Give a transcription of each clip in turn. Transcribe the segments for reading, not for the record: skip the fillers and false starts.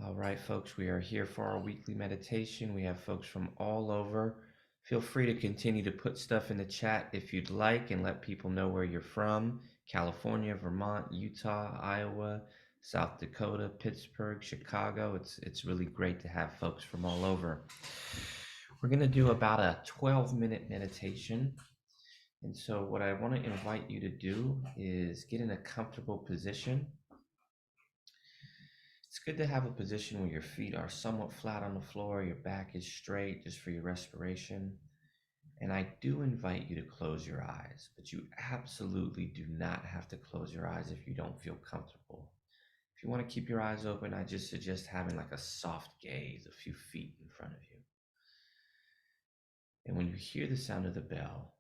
All right, folks, we are here for our weekly meditation. We have folks from all over. Feel free to continue to put stuff in the chat if you'd like and let people know where you're from. California, Vermont, Utah, Iowa, South Dakota, Pittsburgh, Chicago. It's really great to have folks from all over. We're going to do about a 12-minute meditation. And so what I want to invite you to do is get in a comfortable position. It's good to have a position where your feet are somewhat flat on the floor, your back is straight just for your respiration. And I do invite you to close your eyes, but you absolutely do not have to close your eyes if you don't feel comfortable. If you want to keep your eyes open, I just suggest having like a soft gaze a few feet in front of you. And when you hear the sound of the bell,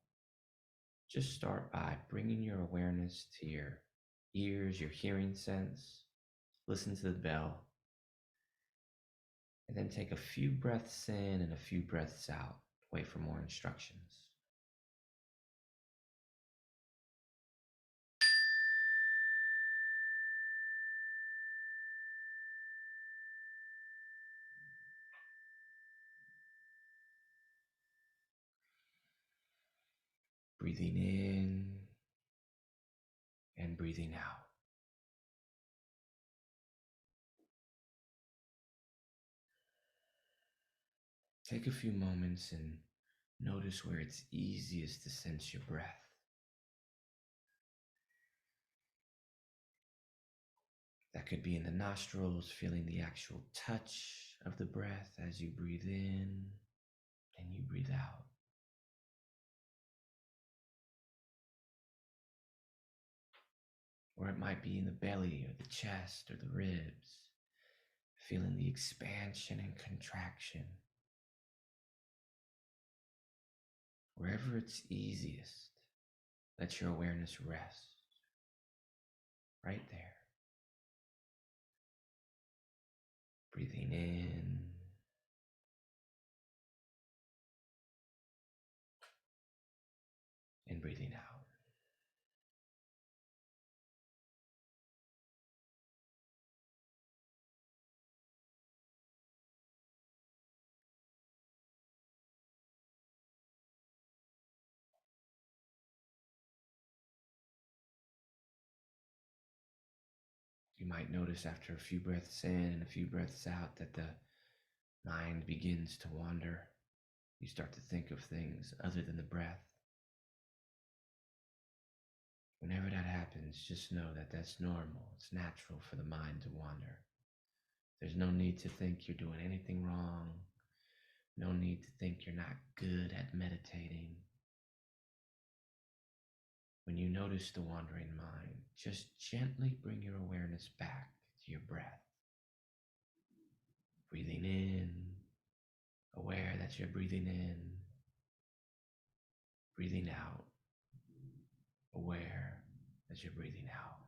just start by bringing your awareness to your ears, your hearing sense. Listen to the bell. And then take a few breaths in and a few breaths out. Wait for more instructions. Breathing in and breathing out. Take a few moments and notice where it's easiest to sense your breath. That could be in the nostrils, feeling the actual touch of the breath as you breathe in and you breathe out. Or it might be in the belly or the chest or the ribs, feeling the expansion and contraction. Wherever it's easiest, let your awareness rest right there. Breathing in and breathing out. You might notice after a few breaths in and a few breaths out that the mind begins to wander. You start to think of things other than the breath. Whenever that happens, just know that that's normal. It's natural for the mind to wander. There's no need to think you're doing anything wrong. No need to think you're not good at meditating. When you notice the wandering mind, just gently bring your awareness back to your breath. Breathing in, aware that you're breathing in. Breathing out, aware that you're breathing out.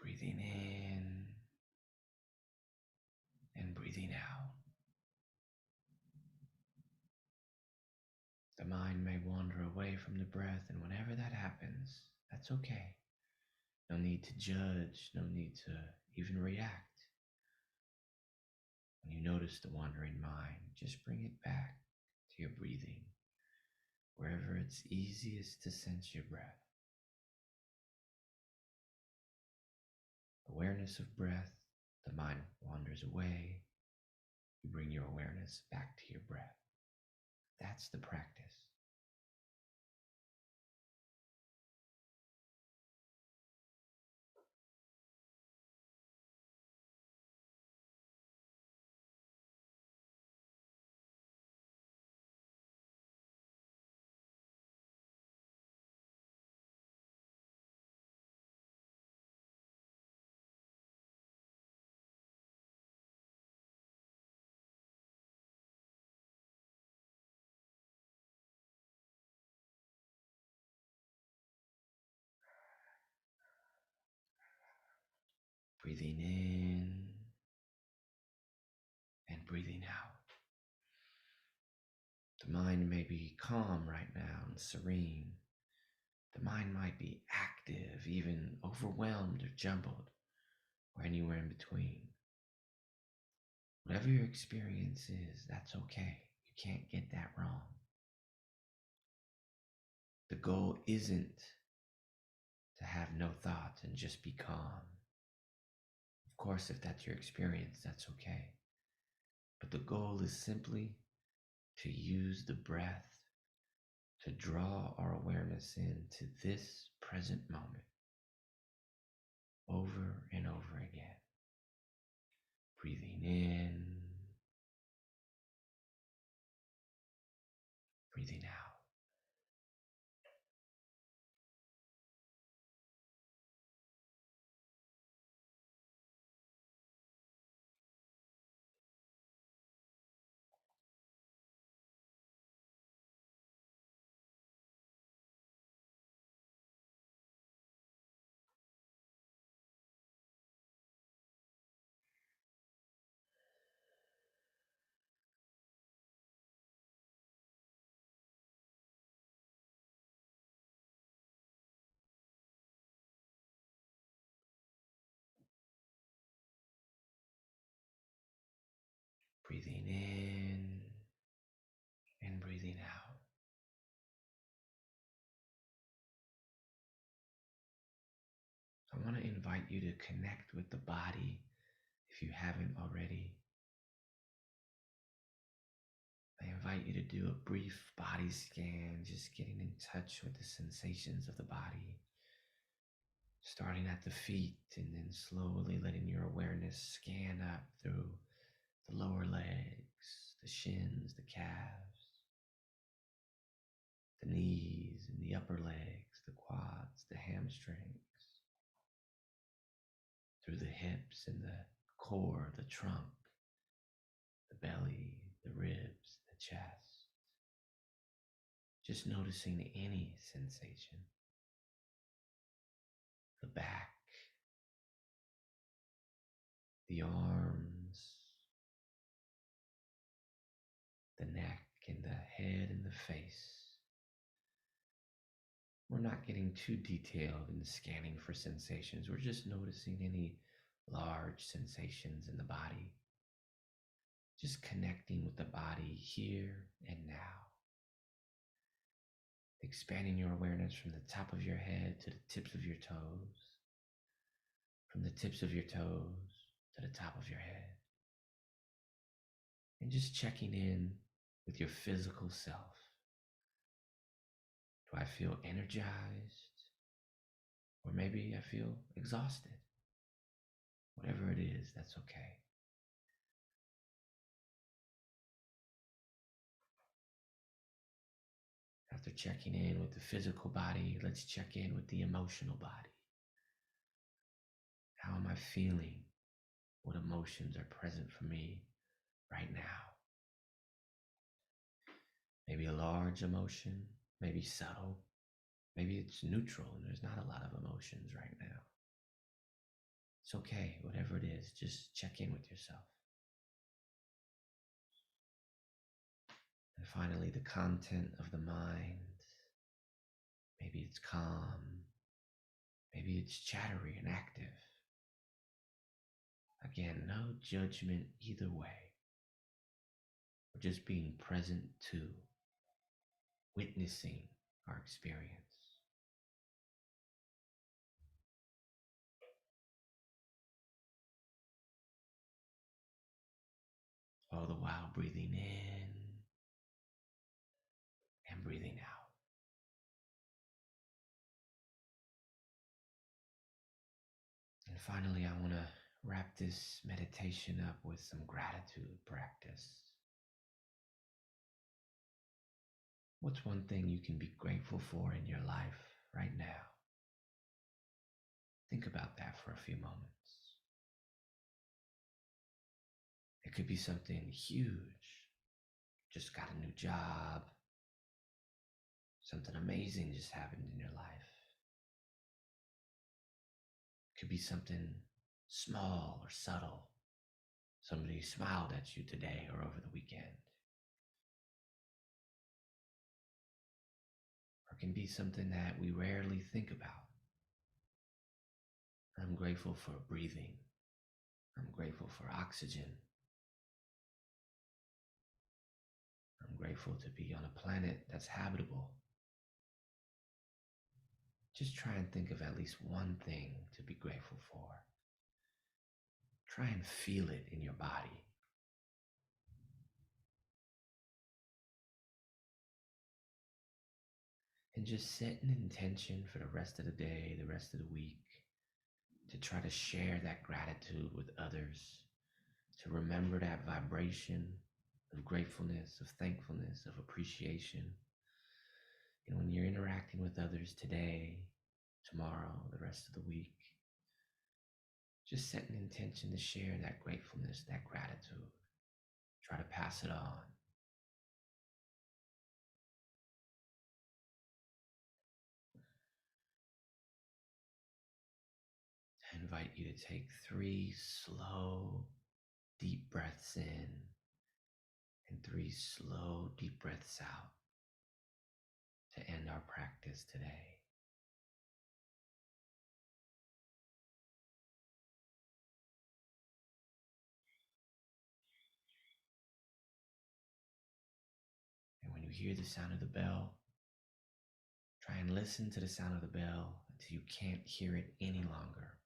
Breathing in and breathing out. The mind may wander away from the breath, and whenever that happens, that's okay. No need to judge, no need to even react. When you notice the wandering mind, just bring it back to your breathing, wherever it's easiest to sense your breath. Awareness of breath, the mind wanders away. You bring your awareness back to your breath. That's the practice. Breathing in and breathing out. The mind may be calm right now and serene. The mind might be active, even overwhelmed or jumbled, or anywhere in between. Whatever your experience is, that's okay. You can't get that wrong. The goal isn't to have no thoughts and just be calm. Of course, if that's your experience, that's okay. But the goal is simply to use the breath to draw our awareness into this present moment over and over again. Breathing in, breathing out. Breathing in and breathing out. I want to invite you to connect with the body if you haven't already. I invite you to do a brief body scan, just getting in touch with the sensations of the body, starting at the feet and then slowly letting your awareness scan up through the lower legs, the shins, the calves, the knees and the upper legs, the quads, the hamstrings, through the hips and the core, the trunk, the belly, the ribs, the chest. Just noticing any sensation. The back, the arms, the neck and the head and the face. We're not getting too detailed in scanning for sensations. We're just noticing any large sensations in the body. Just connecting with the body here and now. Expanding your awareness from the top of your head to the tips of your toes. From the tips of your toes to the top of your head. And just checking in with your physical self. Do I feel energized? Or maybe I feel exhausted. Whatever it is, that's okay. After checking in with the physical body, let's check in with the emotional body. How am I feeling? What emotions are present for me right now? Maybe a large emotion, maybe subtle, maybe it's neutral and there's not a lot of emotions right now. It's okay, whatever it is, just check in with yourself. And finally, the content of the mind. Maybe it's calm, maybe it's chattery and active. Again, no judgment either way. We're just being present to, witnessing our experience. All the while breathing in and breathing out. And finally, I want to wrap this meditation up with some gratitude practice. What's one thing you can be grateful for in your life right now? Think about that for a few moments. It could be something huge. Just got a new job. Something amazing just happened in your life. It could be something small or subtle. Somebody smiled at you today or over the weekend. Or it can be something that we rarely think about. I'm grateful for breathing. I'm grateful for oxygen. I'm grateful to be on a planet that's habitable. Just try and think of at least one thing to be grateful for. Try and feel it in your body. And just set an intention for the rest of the day, the rest of the week, to try to share that gratitude with others, to remember that vibration of gratefulness, of thankfulness, of appreciation. And when you're interacting with others today, tomorrow, the rest of the week, just set an intention to share that gratefulness, that gratitude. Try to pass it on. I invite you to take 3 slow, deep breaths in and 3 slow, deep breaths out to end our practice today. And when you hear the sound of the bell, try and listen to the sound of the bell until you can't hear it any longer,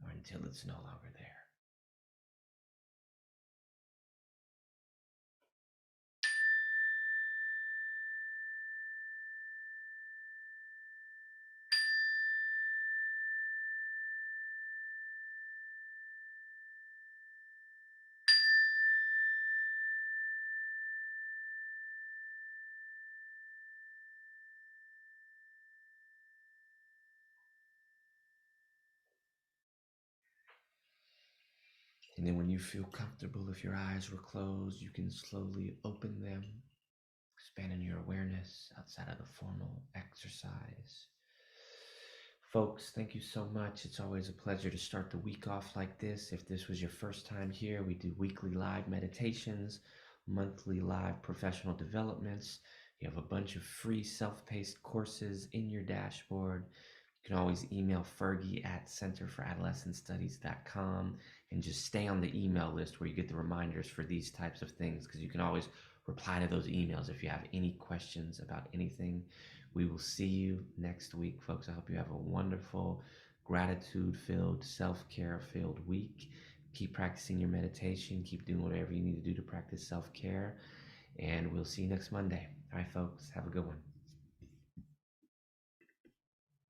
or until it's no longer there. And then when you feel comfortable, if your eyes were closed, you can slowly open them, expanding your awareness outside of the formal exercise. Folks, thank you so much. It's always a pleasure to start the week off like this. If this was your first time here, we do weekly live meditations, monthly live professional developments. You have a bunch of free self-paced courses in your dashboard. You can always email Fergie at centerforadolescentstudies.com and just stay on the email list where you get the reminders for these types of things, because you can always reply to those emails if you have any questions about anything. We will see you next week, folks. I hope you have a wonderful, gratitude filled, self care filled week. Keep practicing your meditation, keep doing whatever you need to do to practice self care, and we'll see you next Monday. All right, folks, have a good one.